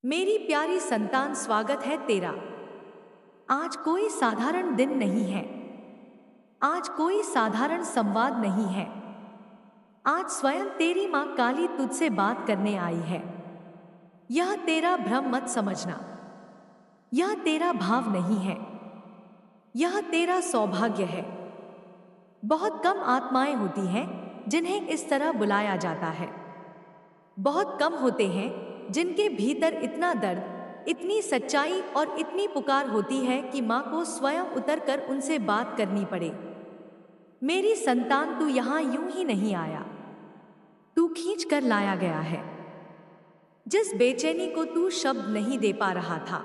मेरी प्यारी संतान, स्वागत है तेरा। आज कोई साधारण दिन नहीं है। आज कोई साधारण संवाद नहीं है। आज स्वयं तेरी माँ काली तुझसे बात करने आई है। यह तेरा भ्रम मत समझना। यह तेरा भाव नहीं है। यह तेरा सौभाग्य है। बहुत कम आत्माएं होती हैं जिन्हें इस तरह बुलाया जाता है। बहुत कम होते हैं जिनके भीतर इतना दर्द, इतनी सच्चाई और इतनी पुकार होती है कि माँ को स्वयं उतरकर उनसे बात करनी पड़े। मेरी संतान, तू यहाँ यूं ही नहीं आया। तू खींच कर लाया गया है। जिस बेचैनी को तू शब्द नहीं दे पा रहा था,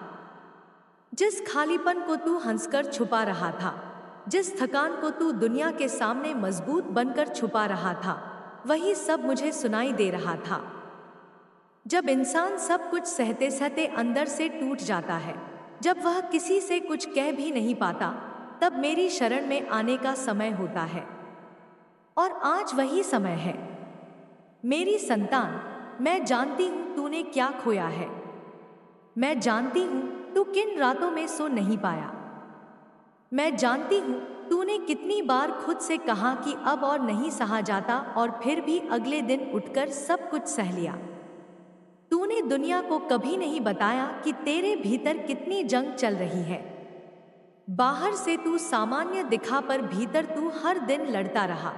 जिस खालीपन को तू हंसकर छुपा रहा था, जिस थकान को तू दुनिया के सामने मजबूत बनकर छुपा रहा था, वही सब मुझे सुनाई दे रहा था। जब इंसान सब कुछ सहते सहते अंदर से टूट जाता है, जब वह किसी से कुछ कह भी नहीं पाता, तब मेरी शरण में आने का समय होता है। और आज वही समय है। मेरी संतान, मैं जानती हूं तूने क्या खोया है। मैं जानती हूं तू किन रातों में सो नहीं पाया। मैं जानती हूं तूने कितनी बार खुद से कहा कि अब और नहीं सहा जाता, और फिर भी अगले दिन उठकर सब कुछ सह लिया। तूने दुनिया को कभी नहीं बताया कि तेरे भीतर कितनी जंग चल रही है। बाहर से तू सामान्य दिखा, पर भीतर तू हर दिन लड़ता रहा।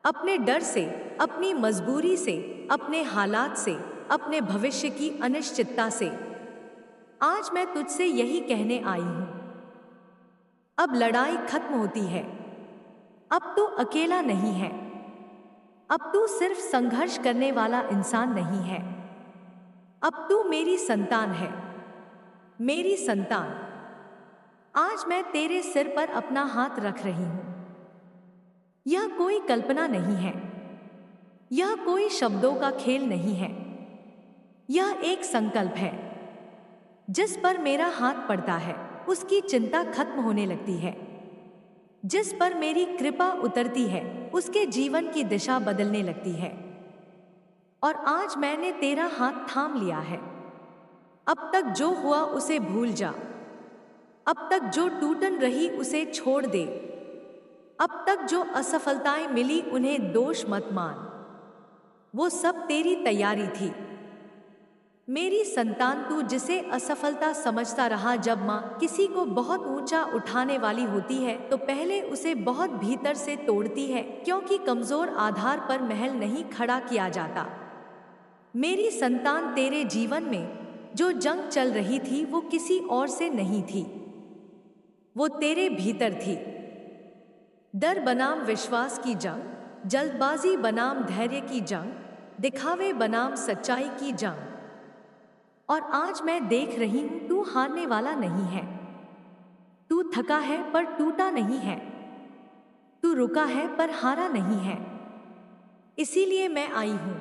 अपने डर से, अपनी मजबूरी से, अपने हालात से, अपने भविष्य की अनिश्चितता से। आज मैं तुझसे यही कहने आई हूं। अब लड़ाई खत्म होती है। अब तू अकेला नहीं है। अब तू सिर्फ संघर्ष करने वाला इंसान नहीं है। अब तू मेरी संतान है। मेरी संतान, आज मैं तेरे सिर पर अपना हाथ रख रही हूं। यह कोई कल्पना नहीं है। यह कोई शब्दों का खेल नहीं है। यह एक संकल्प है। जिस पर मेरा हाथ पड़ता है, उसकी चिंता खत्म होने लगती है। जिस पर मेरी कृपा उतरती है, उसके जीवन की दिशा बदलने लगती है। और आज मैंने तेरा हाथ थाम लिया है। अब तक जो हुआ उसे भूल जा। अब तक जो टूटन रही उसे छोड़ दे। अब तक जो असफलताएं मिली उन्हें दोष मत मान। वो सब तेरी तैयारी थी। मेरी संतान, तू जिसे असफलता समझता रहा, जब माँ किसी को बहुत ऊंचा उठाने वाली होती है तो पहले उसे बहुत भीतर से तोड़ती है, क्योंकि कमजोर आधार पर महल नहीं खड़ा किया जाता। मेरी संतान, तेरे जीवन में जो जंग चल रही थी वो किसी और से नहीं थी, वो तेरे भीतर थी। डर बनाम विश्वास की जंग, जल्दबाजी बनाम धैर्य की जंग, दिखावे बनाम सच्चाई की जंग। और आज मैं देख रही हूं तू हारने वाला नहीं है। तू थका है पर टूटा नहीं है। तू रुका है पर हारा नहीं है। इसीलिए मैं आई हूं।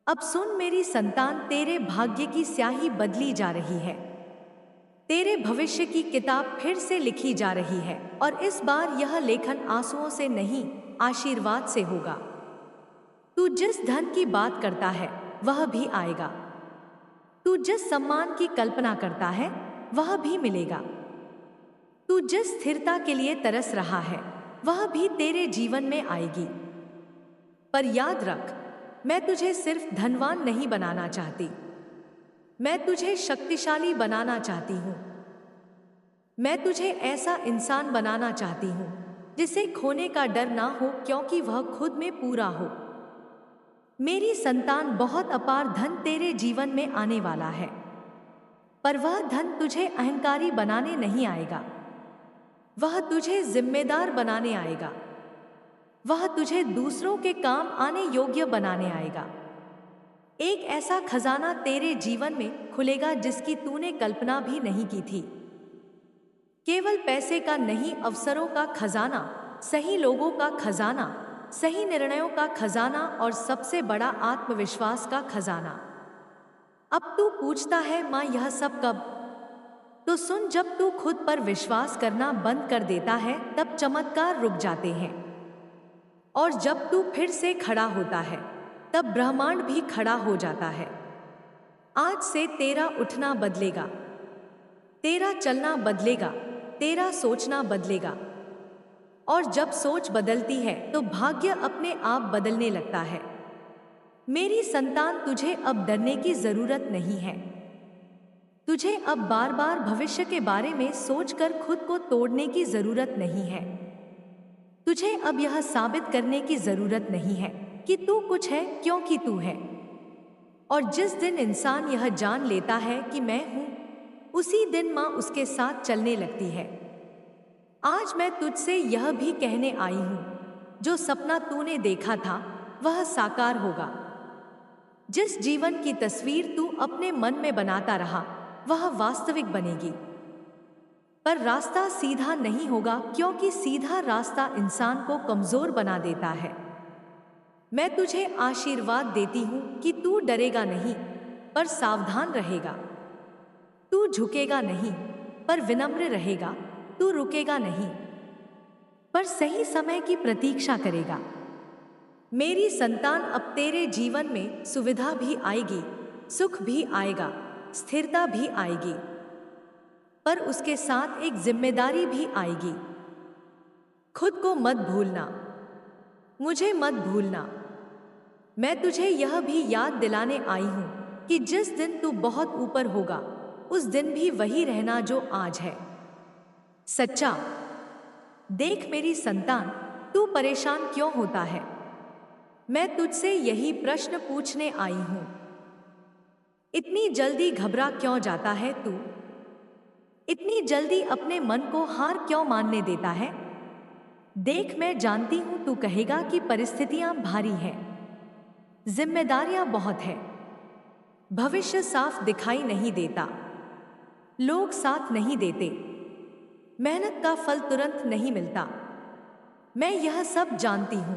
अब सुन मेरी संतान, तेरे भाग्य की स्याही बदली जा रही है। तेरे भविष्य की किताब फिर से लिखी जा रही है, और इस बार यह लेखन आंसुओं से नहीं, आशीर्वाद से होगा। तू जिस धन की बात करता है वह भी आएगा। तू जिस सम्मान की कल्पना करता है वह भी मिलेगा। तू जिस स्थिरता के लिए तरस रहा है वह भी तेरे जीवन में आएगी। पर याद रख, मैं तुझे सिर्फ धनवान नहीं बनाना चाहती। मैं तुझे शक्तिशाली बनाना चाहती हूँ। मैं तुझे ऐसा इंसान बनाना चाहती हूँ जिसे खोने का डर ना हो, क्योंकि वह खुद में पूरा हो। मेरी संतान, बहुत अपार धन तेरे जीवन में आने वाला है, पर वह धन तुझे अहंकारी बनाने नहीं आएगा। वह तुझे जिम्मेदार बनाने आएगा। वह तुझे दूसरों के काम आने योग्य बनाने आएगा। एक ऐसा खजाना तेरे जीवन में खुलेगा जिसकी तूने कल्पना भी नहीं की थी। केवल पैसे का नहीं, अवसरों का खजाना, सही लोगों का खजाना, सही निर्णयों का खजाना, और सबसे बड़ा आत्मविश्वास का खजाना। अब तू पूछता है, माँ यह सब कब? तो सुन, जब तू खुद पर विश्वास करना बंद कर देता है तब चमत्कार रुक जाते हैं। और जब तू फिर से खड़ा होता है तब ब्रह्मांड भी खड़ा हो जाता है। आज से तेरा उठना बदलेगा, तेरा चलना बदलेगा, तेरा सोचना बदलेगा। और जब सोच बदलती है तो भाग्य अपने आप बदलने लगता है। मेरी संतान, तुझे अब डरने की जरूरत नहीं है। तुझे अब बार बार भविष्य के बारे में सोचकर खुद को तोड़ने की जरूरत नहीं है। तुझे अब यह साबित करने की जरूरत नहीं है कि तू कुछ है, क्योंकि तू है। और जिस दिन इंसान यह जान लेता है कि मैं हूं, उसी दिन मां उसके साथ चलने लगती है। आज मैं तुझसे यह भी कहने आई हूं, जो सपना तूने देखा था वह साकार होगा। जिस जीवन की तस्वीर तू अपने मन में बनाता रहा वह वास्तविक बनेगी। पर रास्ता सीधा नहीं होगा, क्योंकि सीधा रास्ता इंसान को कमजोर बना देता है। मैं तुझे आशीर्वाद देती हूं कि तू डरेगा नहीं, पर सावधान रहेगा। तू झुकेगा नहीं, पर विनम्र रहेगा। तू रुकेगा नहीं, पर सही समय की प्रतीक्षा करेगा। मेरी संतान, अब तेरे जीवन में सुविधा भी आएगी, सुख भी आएगा, स्थिरता भी आएगी, पर उसके साथ एक जिम्मेदारी भी आएगी। खुद को मत भूलना, मुझे मत भूलना। मैं तुझे यह भी याद दिलाने आई हूं कि जिस दिन तू बहुत ऊपर होगा, उस दिन भी वही रहना जो आज है, सच्चा। देख मेरी संतान, तू परेशान क्यों होता है? मैं तुझसे यही प्रश्न पूछने आई हूं। इतनी जल्दी घबरा क्यों जाता है तू? इतनी जल्दी अपने मन को हार क्यों मानने देता है? देख, मैं जानती हूं तू कहेगा कि परिस्थितियां भारी हैं, जिम्मेदारियां बहुत है, भविष्य साफ दिखाई नहीं देता, लोग साथ नहीं देते, मेहनत का फल तुरंत नहीं मिलता। मैं यह सब जानती हूं,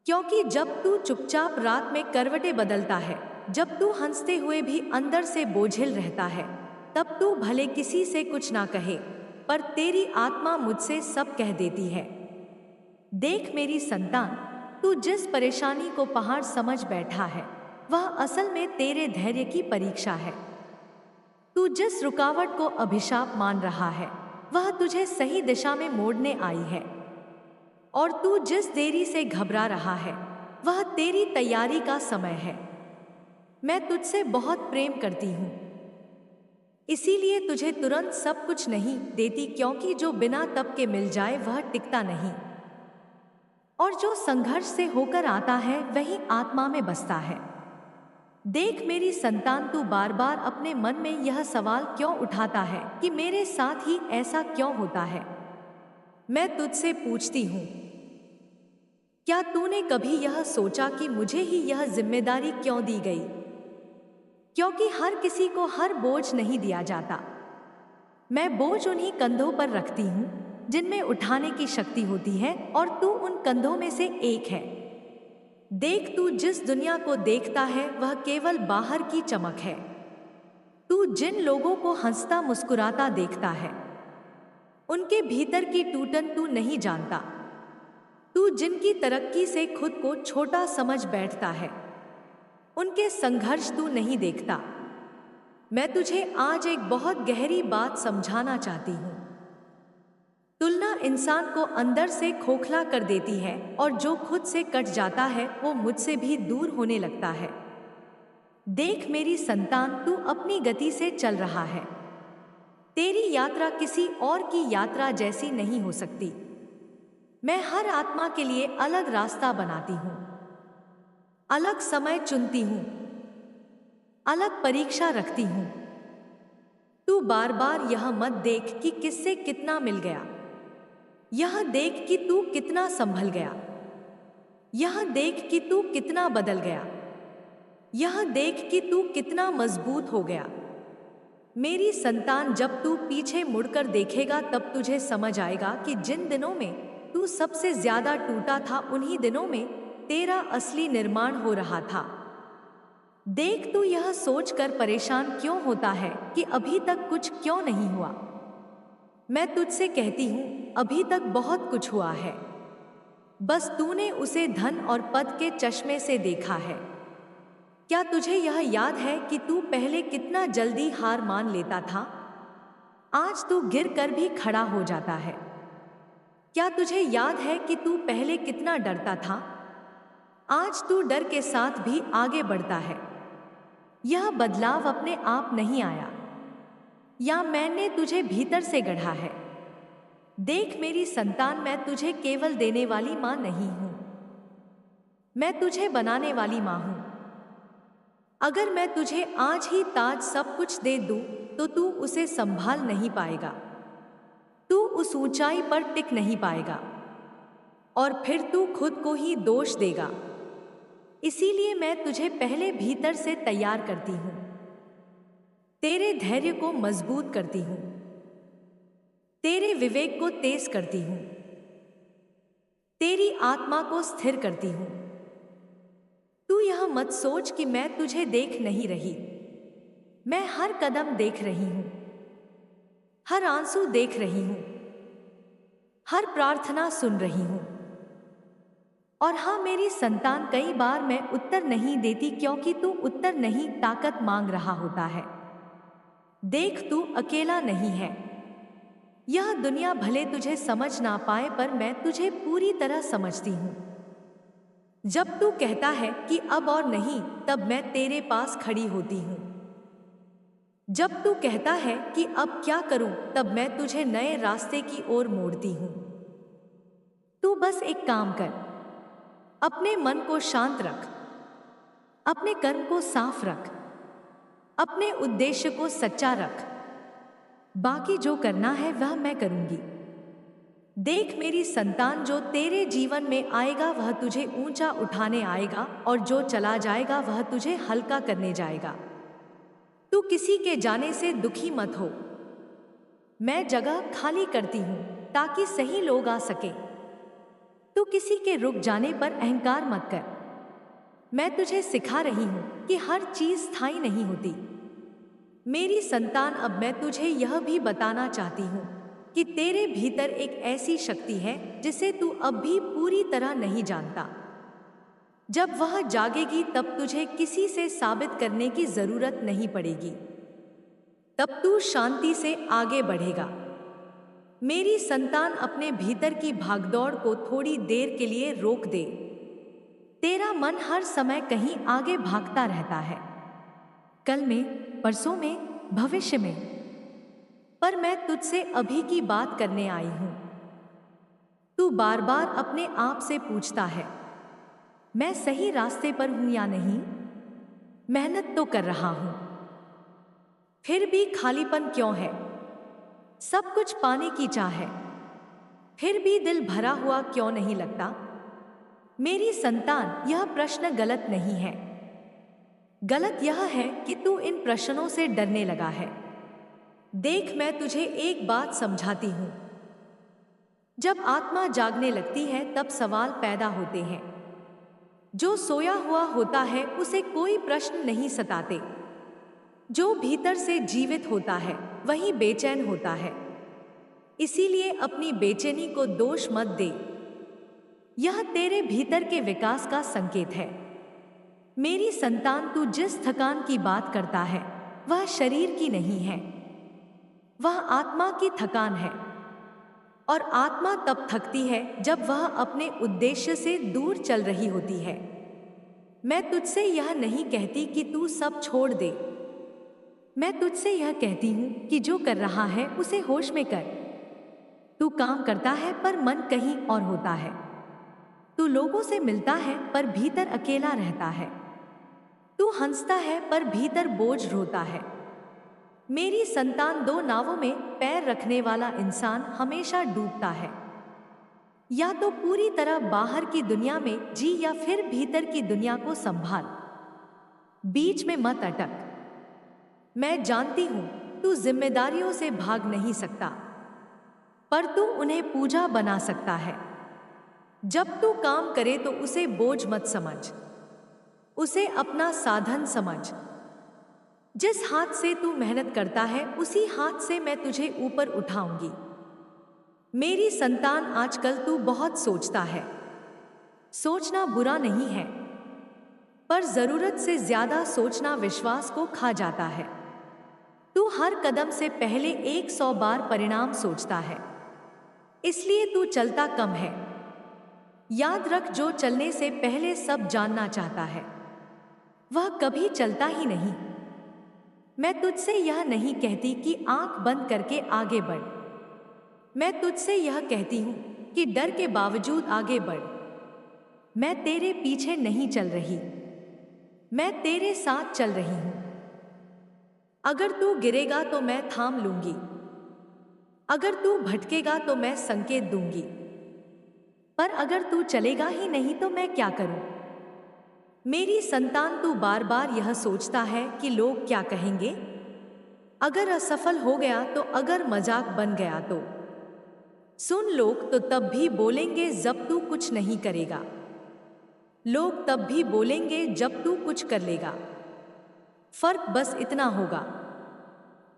क्योंकि जब तू चुपचाप रात में करवटें बदलता है, जब तू हंसते हुए भी अंदर से बोझिल रहता है, तब तू भले किसी से कुछ ना कहे, पर तेरी आत्मा मुझसे सब कह देती है। देख मेरी संतान, तू जिस परेशानी को पहाड़ समझ बैठा है, वह असल में तेरे धैर्य की परीक्षा है। तू जिस रुकावट को अभिशाप मान रहा है, वह तुझे सही दिशा में मोड़ने आई है। और तू जिस देरी से घबरा रहा है, वह तेरी तैयारी का समय है। मैं तुझसे बहुत प्रेम करती हूं, इसीलिए तुझे तुरंत सब कुछ नहीं देती, क्योंकि जो बिना तप के मिल जाए वह टिकता नहीं, और जो संघर्ष से होकर आता है वही आत्मा में बसता है। देख मेरी संतान, तू बार बार अपने मन में यह सवाल क्यों उठाता है कि मेरे साथ ही ऐसा क्यों होता है? मैं तुझसे पूछती हूं, क्या तूने कभी यह सोचा कि मुझे ही यह जिम्मेदारी क्यों दी गई? क्योंकि हर किसी को हर बोझ नहीं दिया जाता। मैं बोझ उन्हीं कंधों पर रखती हूं जिनमें उठाने की शक्ति होती है, और तू उन कंधों में से एक है। देख, तू जिस दुनिया को देखता है वह केवल बाहर की चमक है। तू जिन लोगों को हंसता मुस्कुराता देखता है, उनके भीतर की टूटन तू नहीं जानता। तू जिनकी तरक्की से खुद को छोटा समझ बैठता है, उनके संघर्ष तू नहीं देखता। मैं तुझे आज एक बहुत गहरी बात समझाना चाहती हूँ। तुलना इंसान को अंदर से खोखला कर देती है, और जो खुद से कट जाता है वो मुझसे भी दूर होने लगता है। देख मेरी संतान, तू अपनी गति से चल रहा है। तेरी यात्रा किसी और की यात्रा जैसी नहीं हो सकती। मैं हर आत्मा के लिए अलग रास्ता बनाती हूँ, अलग समय चुनती हूँ, अलग परीक्षा रखती हूँ। तू बार बार यह मत देख कि किससे कितना मिल गया, यह देख कि तू कितना संभल गया, यह देख कि तू कितना बदल गया, यह देख कि तू कितना मजबूत हो गया। मेरी संतान, जब तू पीछे मुड़कर देखेगा तब तुझे समझ आएगा कि जिन दिनों में तू सबसे ज्यादा टूटा था, उन्हीं दिनों में तेरा असली निर्माण हो रहा था। देख, तू यह सोचकर परेशान क्यों होता है कि अभी तक कुछ क्यों नहीं हुआ? मैं तुझसे कहती हूं, अभी तक बहुत कुछ हुआ है, बस तूने उसे धन और पद के चश्मे से देखा है। क्या तुझे यह याद है कि तू पहले कितना जल्दी हार मान लेता था? आज तू गिर कर भी खड़ा हो जाता है। क्या तुझे याद है कि तू पहले कितना डरता था? आज तू डर के साथ भी आगे बढ़ता है। यह बदलाव अपने आप नहीं आया, या मैंने तुझे भीतर से गढ़ा है। देख मेरी संतान, मैं तुझे केवल देने वाली माँ नहीं हूं, मैं तुझे बनाने वाली माँ हूं। अगर मैं तुझे आज ही ताज सब कुछ दे दूं, तो तू उसे संभाल नहीं पाएगा। तू उस ऊंचाई पर टिक नहीं पाएगा और फिर तू खुद को ही दोष देगा। इसीलिए मैं तुझे पहले भीतर से तैयार करती हूं, तेरे धैर्य को मजबूत करती हूं, तेरे विवेक को तेज करती हूं, तेरी आत्मा को स्थिर करती हूं। तू यह मत सोच कि मैं तुझे देख नहीं रही। मैं हर कदम देख रही हूं, हर आंसू देख रही हूं, हर प्रार्थना सुन रही हूं। और हाँ मेरी संतान, कई बार मैं उत्तर नहीं देती क्योंकि तू उत्तर नहीं, ताकत मांग रहा होता है। देख, तू अकेला नहीं है। यह दुनिया भले तुझे समझ ना पाए, पर मैं तुझे पूरी तरह समझती हूं। जब तू कहता है कि अब और नहीं, तब मैं तेरे पास खड़ी होती हूं। जब तू कहता है कि अब क्या करूं, तब मैं तुझे नए रास्ते की ओर मोड़ती हूं। तू बस एक काम कर, अपने मन को शांत रख, अपने कर्म को साफ रख, अपने उद्देश्य को सच्चा रख। बाकी जो करना है वह मैं करूंगी। देख मेरी संतान, जो तेरे जीवन में आएगा वह तुझे ऊंचा उठाने आएगा, और जो चला जाएगा वह तुझे हल्का करने जाएगा। तू किसी के जाने से दुखी मत हो। मैं जगह खाली करती हूं ताकि सही लोग आ सके। तू किसी के रुक जाने पर अहंकार मत कर। मैं तुझे सिखा रही हूं कि हर चीज स्थायी नहीं होती। मेरी संतान, अब मैं तुझे यह भी बताना चाहती हूं कि तेरे भीतर एक ऐसी शक्ति है जिसे तू अब भी पूरी तरह नहीं जानता। जब वह जागेगी तब तुझे किसी से साबित करने की जरूरत नहीं पड़ेगी। तब तू शांति से आगे बढ़ेगा। मेरी संतान, अपने भीतर की भागदौड़ को थोड़ी देर के लिए रोक दे। तेरा मन हर समय कहीं आगे भागता रहता है, कल में, परसों में, भविष्य में। पर मैं तुझसे अभी की बात करने आई हूं। तू बार बार अपने आप से पूछता है, मैं सही रास्ते पर हूं या नहीं? मेहनत तो कर रहा हूं, फिर भी खालीपन क्यों है? सब कुछ पाने की चाह है, फिर भी दिल भरा हुआ क्यों नहीं लगता? मेरी संतान, यह प्रश्न गलत नहीं है। गलत यह है कि तू इन प्रश्नों से डरने लगा है। देख, मैं तुझे एक बात समझाती हूं। जब आत्मा जागने लगती है तब सवाल पैदा होते हैं। जो सोया हुआ होता है उसे कोई प्रश्न नहीं सताते। जो भीतर से जीवित होता है वही बेचैन होता है। इसीलिए अपनी बेचैनी को दोष मत दे। यह तेरे भीतर के विकास का संकेत है। मेरी संतान, तू जिस थकान की बात करता है वह शरीर की नहीं है, वह आत्मा की थकान है। और आत्मा तब थकती है जब वह अपने उद्देश्य से दूर चल रही होती है। मैं तुझसे यह नहीं कहती कि तू सब छोड़ दे। मैं तुझसे यह कहती हूं कि जो कर रहा है उसे होश में कर। तू काम करता है पर मन कहीं और होता है। तू लोगों से मिलता है पर भीतर अकेला रहता है। तू हंसता है पर भीतर बोझ ढोता है। मेरी संतान, दो नावों में पैर रखने वाला इंसान हमेशा डूबता है। या तो पूरी तरह बाहर की दुनिया में जी, या फिर भीतर की दुनिया को संभाल। बीच में मत अटक। मैं जानती हूं तू जिम्मेदारियों से भाग नहीं सकता, पर तू उन्हें पूजा बना सकता है। जब तू काम करे तो उसे बोझ मत समझ, उसे अपना साधन समझ। जिस हाथ से तू मेहनत करता है उसी हाथ से मैं तुझे ऊपर उठाऊंगी। मेरी संतान, आजकल तू बहुत सोचता है। सोचना बुरा नहीं है, पर जरूरत से ज्यादा सोचना विश्वास को खा जाता है। तू हर कदम से पहले 100 बार परिणाम सोचता है, इसलिए तू चलता कम है। याद रख, जो चलने से पहले सब जानना चाहता है वह कभी चलता ही नहीं। मैं तुझसे यह नहीं कहती कि आंख बंद करके आगे बढ़। मैं तुझसे यह कहती हूं कि डर के बावजूद आगे बढ़। मैं तेरे पीछे नहीं चल रही, मैं तेरे साथ चल रही हूं। अगर तू गिरेगा तो मैं थाम लूंगी, अगर तू भटकेगा तो मैं संकेत दूंगी। पर अगर तू चलेगा ही नहीं तो मैं क्या करूं? मेरी संतान, तू बार बार यह सोचता है कि लोग क्या कहेंगे। अगर असफल हो गया तो, अगर मजाक बन गया तो। सुन, लोग तो तब भी बोलेंगे जब तू कुछ नहीं करेगा। लोग तब भी बोलेंगे जब तू कुछ कर लेगा। फर्क बस इतना होगा,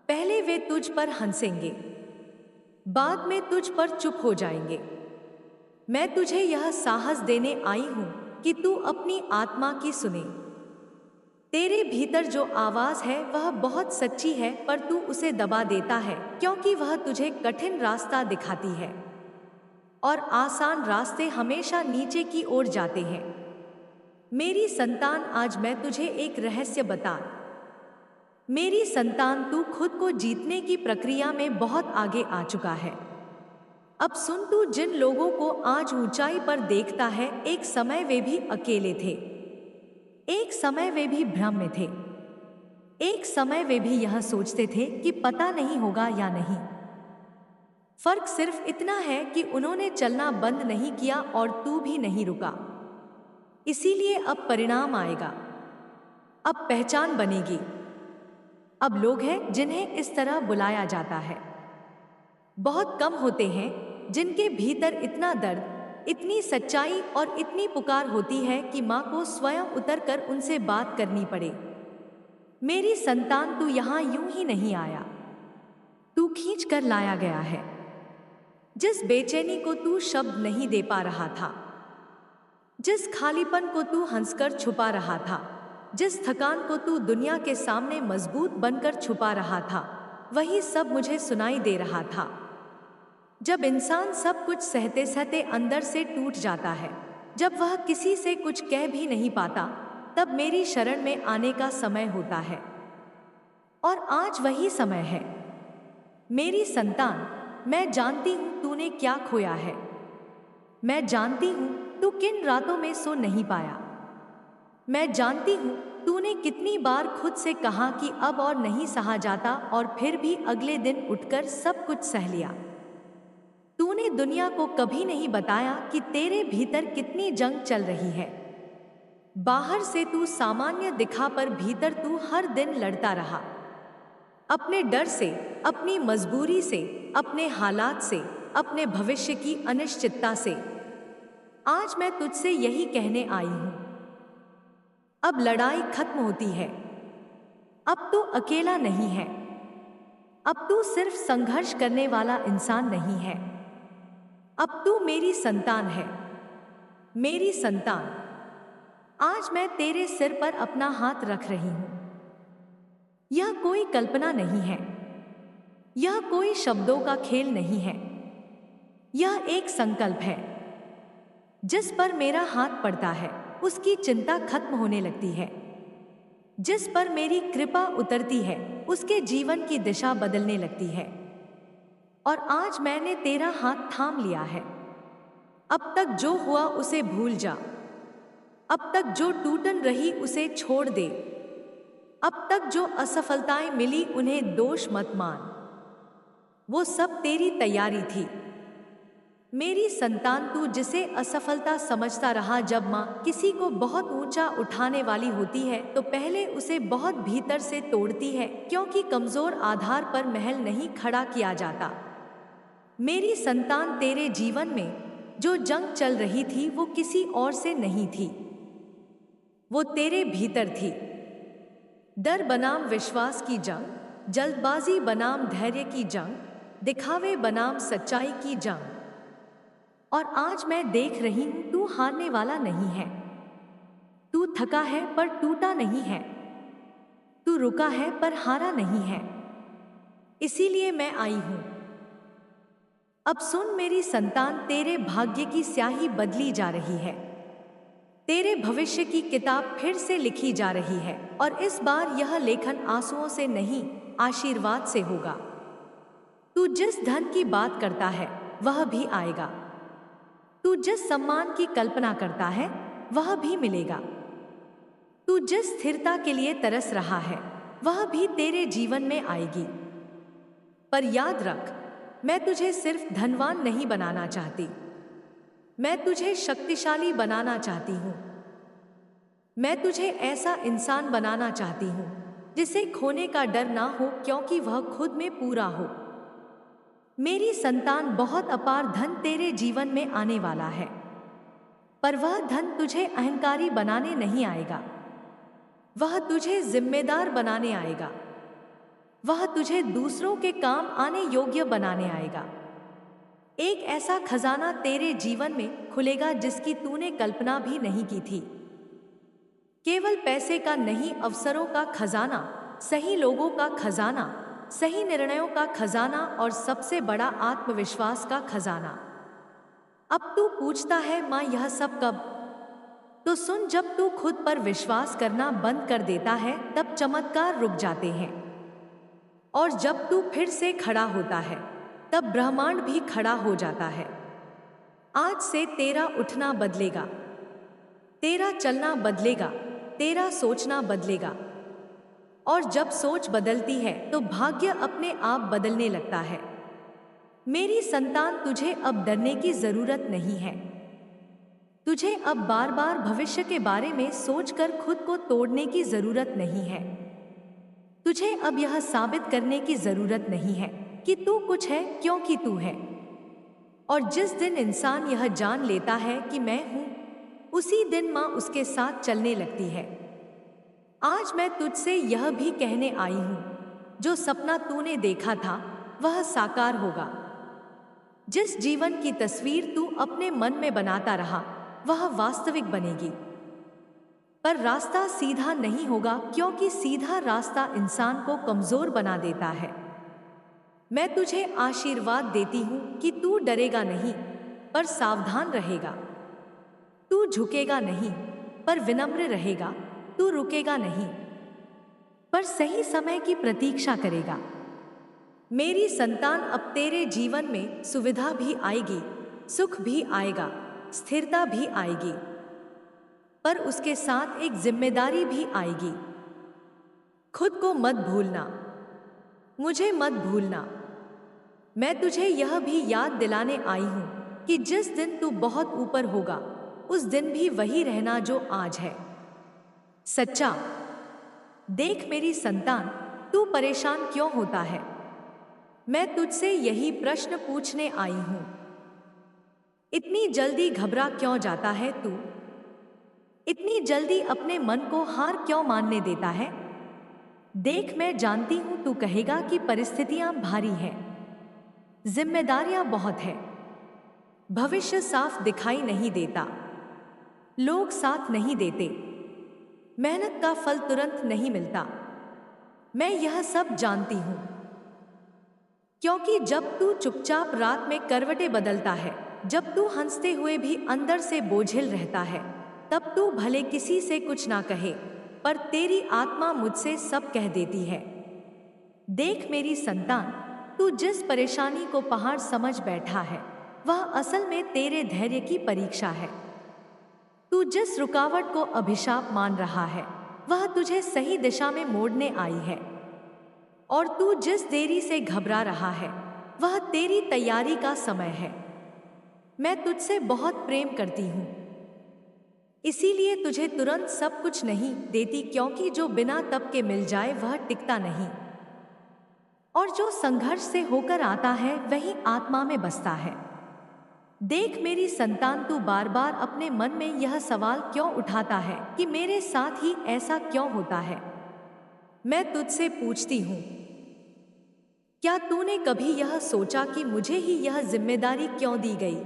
पहले वे तुझ पर हंसेंगे, बाद में तुझ पर चुप हो जाएंगे। मैं तुझे यह साहस देने आई हूं कि तू अपनी आत्मा की सुने। तेरे भीतर जो आवाज है वह बहुत सच्ची है, पर तू उसे दबा देता है क्योंकि वह तुझे कठिन रास्ता दिखाती है और आसान रास्ते हमेशा नीचे की ओर जाते हैं। मेरी संतान, आज मैं तुझे एक रहस्य बता। मेरी संतान, तू खुद को जीतने की प्रक्रिया में बहुत आगे आ चुका है। अब सुन, तू जिन लोगों को आज ऊंचाई पर देखता है, एक समय वे भी अकेले थे, एक समय वे भी भ्रम में थे, एक समय वे भी यह सोचते थे कि पता नहीं होगा या नहीं। फर्क सिर्फ इतना है कि उन्होंने चलना बंद नहीं किया और तू भी नहीं रुका। इसीलिए अब परिणाम आएगा, अब पहचान बनेगी। अब लोग हैं जिन्हें इस तरह बुलाया जाता है। बहुत कम होते हैं जिनके भीतर इतना दर्द, इतनी सच्चाई और इतनी पुकार होती है कि माँ को स्वयं उतरकर उनसे बात करनी पड़े। मेरी संतान, तू यहाँ यूं ही नहीं आया, तू खींच कर लाया गया है। जिस बेचैनी को तू शब्द नहीं दे पा रहा था, जिस खालीपन को तू हंसकर छुपा रहा था, जिस थकान को तू दुनिया के सामने मजबूत बनकर छुपा रहा था, वही सब मुझे सुनाई दे रहा था। जब इंसान सब कुछ सहते सहते अंदर से टूट जाता है, जब वह किसी से कुछ कह भी नहीं पाता, तब मेरी शरण में आने का समय होता है। और आज वही समय है। मेरी संतान, मैं जानती हूं तूने क्या खोया है। मैं जानती हूं तू किन रातों में सो नहीं पाया। मैं जानती हूं तूने कितनी बार खुद से कहा कि अब और नहीं सहा जाता, और फिर भी अगले दिन उठकर सब कुछ सह लिया। तूने दुनिया को कभी नहीं बताया कि तेरे भीतर कितनी जंग चल रही है। बाहर से तू सामान्य दिखा, पर भीतर तू हर दिन लड़ता रहा, अपने डर से, अपनी मजबूरी से, अपने हालात से, अपने भविष्य की अनिश्चितता से। आज मैं तुझसे यही कहने आई हूं, अब लड़ाई खत्म होती है। अब तू अकेला नहीं है, अब तू सिर्फ संघर्ष करने वाला इंसान नहीं है, अब तू मेरी संतान है। मेरी संतान, आज मैं तेरे सिर पर अपना हाथ रख रही हूं। यह कोई कल्पना नहीं है, यह कोई शब्दों का खेल नहीं है, यह एक संकल्प है। जिस पर मेरा हाथ पड़ता है उसकी चिंता खत्म होने लगती है। जिस पर मेरी कृपा उतरती है उसके जीवन की दिशा बदलने लगती है। और आज मैंने तेरा हाथ थाम लिया है। अब तक जो हुआ उसे भूल जा, अब तक जो टूटन रही उसे छोड़ दे, अब तक जो असफलताएं मिली उन्हें दोष मत मान, वो सब तेरी तैयारी थी। मेरी संतान, तू जिसे असफलता समझता रहा, जब माँ किसी को बहुत ऊंचा उठाने वाली होती है तो पहले उसे बहुत भीतर से तोड़ती है, क्योंकि कमजोर आधार पर महल नहीं खड़ा किया जाता। मेरी संतान, तेरे जीवन में जो जंग चल रही थी वो किसी और से नहीं थी, वो तेरे भीतर थी। डर बनाम विश्वास की जंग, जल्दबाजी बनाम धैर्य की जंग, दिखावे बनाम सच्चाई की जंग। और आज मैं देख रही हूं तू हारने वाला नहीं है, तू थका है पर टूटा नहीं है, तू रुका है पर हारा नहीं है, इसीलिए मैं आई हूं। अब सुन मेरी संतान, तेरे भाग्य की स्याही बदली जा रही है, तेरे भविष्य की किताब फिर से लिखी जा रही है, और इस बार यह लेखन आंसुओं से नहीं, आशीर्वाद से होगा। तू जिस धन की बात करता है वह भी आएगा, तू जिस सम्मान की कल्पना करता है वह भी मिलेगा, तू जिस स्थिरता के लिए तरस रहा है वह भी तेरे जीवन में आएगी। पर याद रख, मैं तुझे सिर्फ धनवान नहीं बनाना चाहती, मैं तुझे शक्तिशाली बनाना चाहती हूँ। मैं तुझे ऐसा इंसान बनाना चाहती हूँ जिसे खोने का डर ना हो, क्योंकि वह खुद में पूरा हो। मेरी संतान, बहुत अपार धन तेरे जीवन में आने वाला है, पर वह धन तुझे अहंकारी बनाने नहीं आएगा, वह तुझे जिम्मेदार बनाने आएगा, वह तुझे दूसरों के काम आने योग्य बनाने आएगा। एक ऐसा खजाना तेरे जीवन में खुलेगा जिसकी तूने कल्पना भी नहीं की थी। केवल पैसे का नहीं, अवसरों का खजाना, सही लोगों का खजाना, सही निर्णयों का खजाना, और सबसे बड़ा आत्मविश्वास का खजाना। अब तू पूछता है, माँ यह सब कब? तो सुन, जब तू खुद पर विश्वास करना बंद कर देता है तब चमत्कार रुक जाते हैं, और जब तू फिर से खड़ा होता है तब ब्रह्मांड भी खड़ा हो जाता है। आज से तेरा उठना बदलेगा, तेरा चलना बदलेगा, तेरा सोचना बदलेगा, और जब सोच बदलती है तो भाग्य अपने आप बदलने लगता है। मेरी संतान, तुझे अब डरने की जरूरत नहीं है, तुझे अब बार बार भविष्य के बारे में सोचकर खुद को तोड़ने की जरूरत नहीं है, तुझे अब यह साबित करने की जरूरत नहीं है कि तू कुछ है, क्योंकि तू है। और जिस दिन इंसान यह जान लेता है कि मैं हूं, उसी दिन मां उसके साथ चलने लगती है। आज मैं तुझसे यह भी कहने आई हूं, जो सपना तूने देखा था वह साकार होगा। जिस जीवन की तस्वीर तू अपने मन में बनाता रहा वह वास्तविक बनेगी। पर रास्ता सीधा नहीं होगा, क्योंकि सीधा रास्ता इंसान को कमजोर बना देता है। मैं तुझे आशीर्वाद देती हूं कि तू डरेगा नहीं पर सावधान रहेगा, तू झुकेगा नहीं पर विनम्र रहेगा, तू रुकेगा नहीं पर सही समय की प्रतीक्षा करेगा। मेरी संतान, अब तेरे जीवन में सुविधा भी आएगी, सुख भी आएगा, स्थिरता भी आएगी, पर उसके साथ एक जिम्मेदारी भी आएगी। खुद को मत भूलना, मुझे मत भूलना। मैं तुझे यह भी याद दिलाने आई हूं कि जिस दिन तू बहुत ऊपर होगा उस दिन भी वही रहना जो आज है, सच्चा। देख मेरी संतान, तू परेशान क्यों होता है? मैं तुझसे यही प्रश्न पूछने आई हूं। इतनी जल्दी घबरा क्यों जाता है तू? इतनी जल्दी अपने मन को हार क्यों मानने देता है? देख, मैं जानती हूं तू कहेगा कि परिस्थितियां भारी हैं, जिम्मेदारियां बहुत है, भविष्य साफ दिखाई नहीं देता, लोग साथ नहीं देते, मेहनत का फल तुरंत नहीं मिलता। मैं यह सब जानती हूं, क्योंकि जब तू चुपचाप रात में करवटें बदलता है, जब तू हंसते हुए भी अंदर से बोझिल रहता है, तब तू भले किसी से कुछ ना कहे पर तेरी आत्मा मुझसे सब कह देती है। देख मेरी संतान, तू जिस परेशानी को पहाड़ समझ बैठा है वह असल में तेरे धैर्य की परीक्षा है। तू जिस रुकावट को अभिशाप मान रहा है वह तुझे सही दिशा में मोड़ने आई है, और तू जिस देरी से घबरा रहा है वह तेरी तैयारी का समय है। मैं तुझसे बहुत प्रेम करती हूँ, इसीलिए तुझे तुरंत सब कुछ नहीं देती, क्योंकि जो बिना तप के मिल जाए वह टिकता नहीं, और जो संघर्ष से होकर आता है वही आत्मा में बसता है। देख मेरी संतान, तू बार बार अपने मन में यह सवाल क्यों उठाता है कि मेरे साथ ही ऐसा क्यों होता है? मैं तुझसे पूछती हूँ, क्या तूने कभी यह सोचा कि मुझे ही यह जिम्मेदारी क्यों दी गई?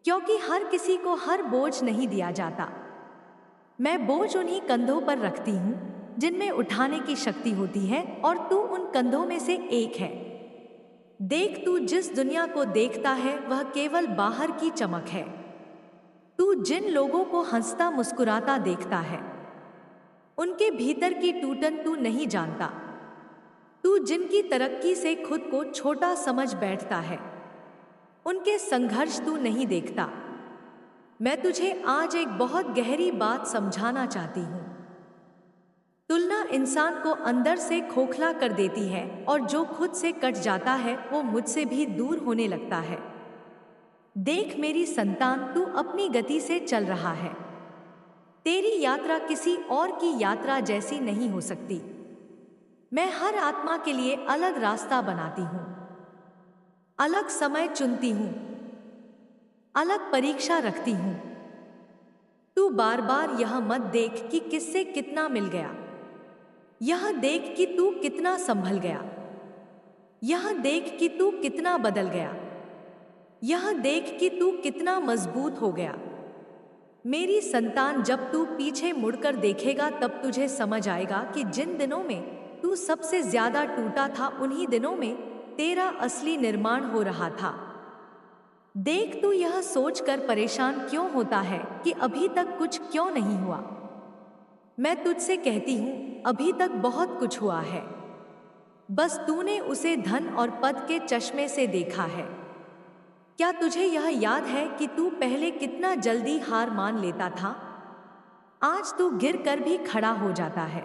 क्योंकि हर किसी को हर बोझ नहीं दिया जाता। मैं बोझ उन्हीं कंधों पर रखती हूँ जिनमें उठाने की शक्ति होती है, और तू उन कंधों में से एक है। देख, तू जिस दुनिया को देखता है वह केवल बाहर की चमक है। तू जिन लोगों को हंसता मुस्कुराता देखता है, उनके भीतर की टूटन तू नहीं जानता। तू जिनकी तरक्की से खुद को छोटा समझ बैठता है, उनके संघर्ष तू नहीं देखता। मैं तुझे आज एक बहुत गहरी बात समझाना चाहती हूँ। तुलना इंसान को अंदर से खोखला कर देती है, और जो खुद से कट जाता है वो मुझसे भी दूर होने लगता है। देख मेरी संतान, तू अपनी गति से चल रहा है। तेरी यात्रा किसी और की यात्रा जैसी नहीं हो सकती। मैं हर आत्मा के लिए अलग रास्ता बनाती हूँ, अलग समय चुनती हूँ, अलग परीक्षा रखती हूँ। तू बार बार यह मत देख कि किससे कितना मिल गया, यह देख कि तू कितना संभल गया, यह देख कि तू कितना बदल गया, यह देख कि तू कितना मजबूत हो गया। मेरी संतान, जब तू पीछे मुड़कर देखेगा तब तुझे समझ आएगा कि जिन दिनों में तू सबसे ज्यादा टूटा था, उन्हीं दिनों में तेरा असली निर्माण हो रहा था। देख, तू यह सोचकर परेशान क्यों होता है कि अभी तक कुछ क्यों नहीं हुआ। मैं तुझसे कहती हूँ, अभी तक बहुत कुछ हुआ है, बस तूने उसे धन और पद के चश्मे से देखा है। क्या तुझे यह याद है कि तू पहले कितना जल्दी हार मान लेता था? आज तू गिर कर भी खड़ा हो जाता है।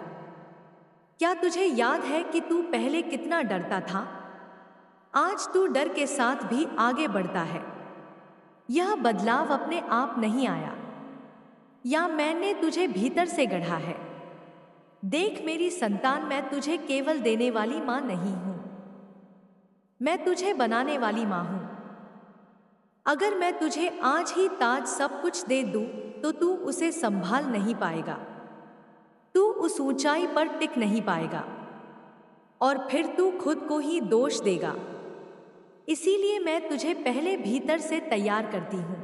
क्या तुझे याद है कि तू पहले कितना डरता था? आज तू डर के साथ भी आगे बढ़ता है। यह बदलाव अपने आप नहीं आया, या मैंने तुझे भीतर से गढ़ा है। देख मेरी संतान, मैं तुझे केवल देने वाली मां नहीं हूं, मैं तुझे बनाने वाली मां हूं। अगर मैं तुझे आज ही ताज सब कुछ दे दूं तो तू उसे संभाल नहीं पाएगा, तू उस ऊंचाई पर टिक नहीं पाएगा, और फिर तू खुद को ही दोष देगा। इसीलिए मैं तुझे पहले भीतर से तैयार करती हूं,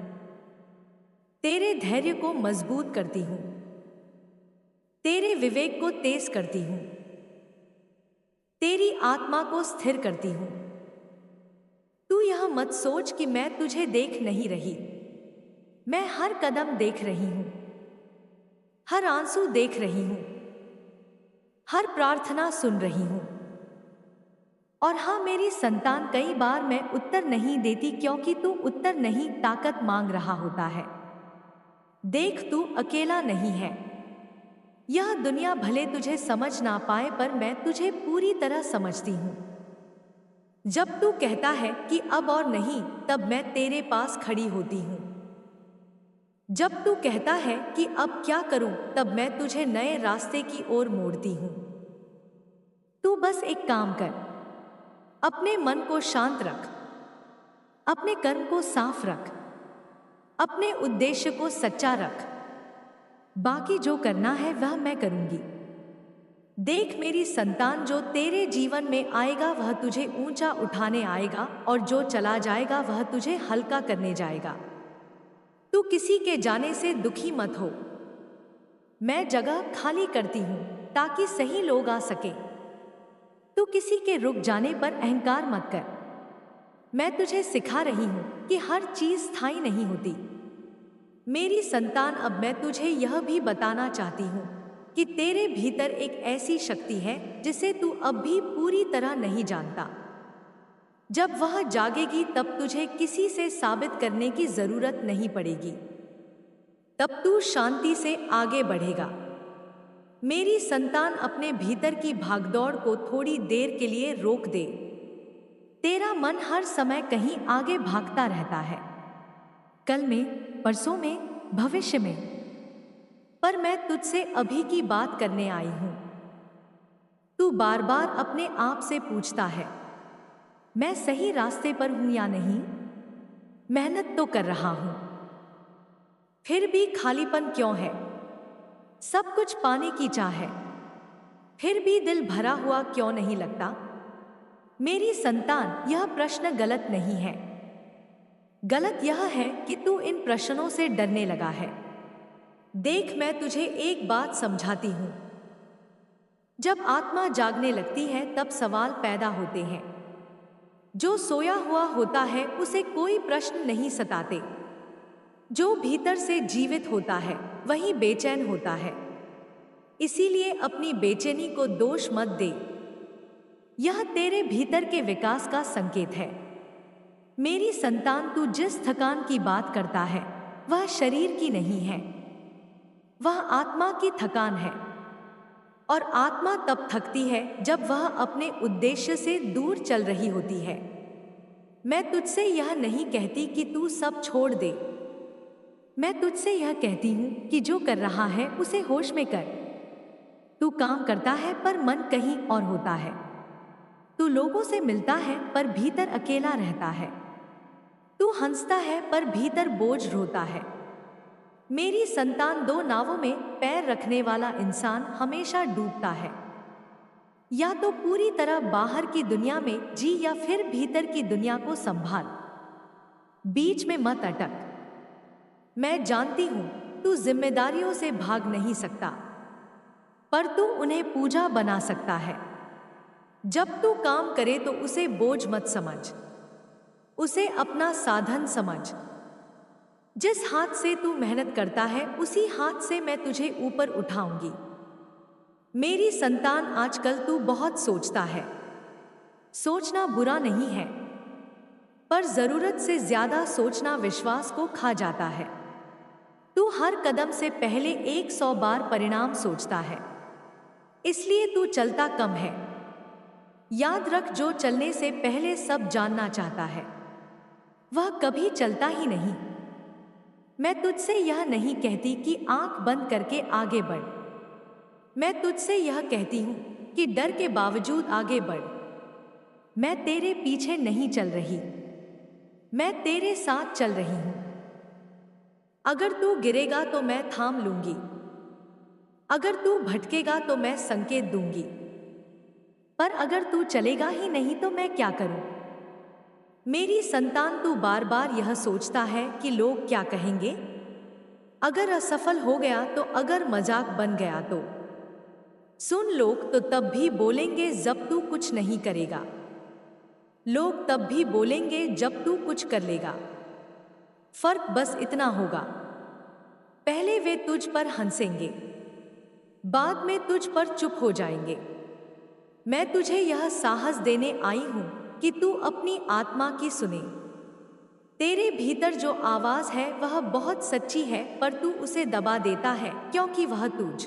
तेरे धैर्य को मजबूत करती हूं, तेरे विवेक को तेज करती हूं, तेरी आत्मा को स्थिर करती हूं। तू यह मत सोच कि मैं तुझे देख नहीं रही। मैं हर कदम देख रही हूं, हर आंसू देख रही हूं, हर प्रार्थना सुन रही हूं। और हाँ मेरी संतान, कई बार मैं उत्तर नहीं देती क्योंकि तू उत्तर नहीं, ताकत मांग रहा होता है। देख, तू अकेला नहीं है। यह दुनिया भले तुझे समझ ना पाए, पर मैं तुझे पूरी तरह समझती हूं। जब तू कहता है कि अब और नहीं, तब मैं तेरे पास खड़ी होती हूं। जब तू कहता है कि अब क्या करूं, तब मैं तुझे नए रास्ते की ओर मोड़ती हूं। तू बस एक काम कर, अपने मन को शांत रख, अपने कर्म को साफ रख, अपने उद्देश्य को सच्चा रख। बाकी जो करना है वह मैं करूंगी। देख मेरी संतान, जो तेरे जीवन में आएगा वह तुझे ऊंचा उठाने आएगा, और जो चला जाएगा वह तुझे हल्का करने जाएगा। तू किसी के जाने से दुखी मत हो। मैं जगह खाली करती हूं ताकि सही लोग आ सके। तू किसी के रुक जाने पर अहंकार मत कर। मैं तुझे सिखा रही हूं कि हर चीज स्थायी नहीं होती। मेरी संतान, अब मैं तुझे यह भी बताना चाहती हूं कि तेरे भीतर एक ऐसी शक्ति है जिसे तू अब भी पूरी तरह नहीं जानता। जब वह जागेगी तब तुझे किसी से साबित करने की जरूरत नहीं पड़ेगी। तब तू शांति से आगे बढ़ेगा। मेरी संतान, अपने भीतर की भागदौड़ को थोड़ी देर के लिए रोक दे। तेरा मन हर समय कहीं आगे भागता रहता है, कल में, परसों में, भविष्य में। पर मैं तुझसे अभी की बात करने आई हूं। तू बार बार अपने आप से पूछता है, मैं सही रास्ते पर हूं या नहीं? मेहनत तो कर रहा हूं, फिर भी खालीपन क्यों है? सब कुछ पाने की चाह है, फिर भी दिल भरा हुआ क्यों नहीं लगता? मेरी संतान, यह प्रश्न गलत नहीं है। गलत यह है कि तू इन प्रश्नों से डरने लगा है। देख, मैं तुझे एक बात समझाती हूँ। जब आत्मा जागने लगती है तब सवाल पैदा होते हैं। जो सोया हुआ होता है उसे कोई प्रश्न नहीं सताते। जो भीतर से जीवित होता है वही बेचैन होता है। इसीलिए अपनी बेचैनी को दोष मत दे। यह तेरे भीतर के विकास का संकेत है। मेरी संतान, तू जिस थकान की बात करता है वह शरीर की नहीं है, वह आत्मा की थकान है। और आत्मा तब थकती है जब वह अपने उद्देश्य से दूर चल रही होती है। मैं तुझसे यह नहीं कहती कि तू सब छोड़ दे। मैं तुझसे यह कहती हूँ कि जो कर रहा है उसे होश में कर। तू काम करता है पर मन कहीं और होता है। तू लोगों से मिलता है पर भीतर अकेला रहता है। तू हंसता है पर भीतर बोझ रोता है। मेरी संतान, दो नावों में पैर रखने वाला इंसान हमेशा डूबता है। या तो पूरी तरह बाहर की दुनिया में जी या फिर भीतर की दुनिया को संभाल। बीच में मत अटक। मैं जानती हूं तू जिम्मेदारियों से भाग नहीं सकता, पर तू उन्हें पूजा बना सकता है। जब तू काम करे तो उसे बोझ मत समझ, उसे अपना साधन समझ। जिस हाथ से तू मेहनत करता है उसी हाथ से मैं तुझे ऊपर उठाऊंगी। मेरी संतान, आजकल तू बहुत सोचता है। सोचना बुरा नहीं है, पर जरूरत से ज्यादा सोचना विश्वास को खा जाता है। तू हर कदम से पहले 100 बार परिणाम सोचता है, इसलिए तू चलता कम है। याद रख, जो चलने से पहले सब जानना चाहता है वह कभी चलता ही नहीं। मैं तुझसे यह नहीं कहती कि आंख बंद करके आगे बढ़। मैं तुझसे यह कहती हूं कि डर के बावजूद आगे बढ़। मैं तेरे पीछे नहीं चल रही, मैं तेरे साथ चल रही हूं। अगर तू गिरेगा तो मैं थाम लूंगी, अगर तू भटकेगा तो मैं संकेत दूंगी। पर अगर तू चलेगा ही नहीं तो मैं क्या करूं? मेरी संतान, तू बार बार यह सोचता है कि लोग क्या कहेंगे। अगर असफल हो गया तो, अगर मजाक बन गया तो। सुन, लोग तो तब भी बोलेंगे जब तू कुछ नहीं करेगा। लोग तब भी बोलेंगे जब तू कुछ कर लेगा। फर्क बस इतना होगा, पहले वे तुझ पर हंसेंगे, बाद में तुझ पर चुप हो जाएंगे। मैं तुझे यह साहस देने आई हूं कि तू अपनी आत्मा की सुने। तेरे भीतर जो आवाज है वह बहुत सच्ची है, पर तू उसे दबा देता है क्योंकि वह तुझ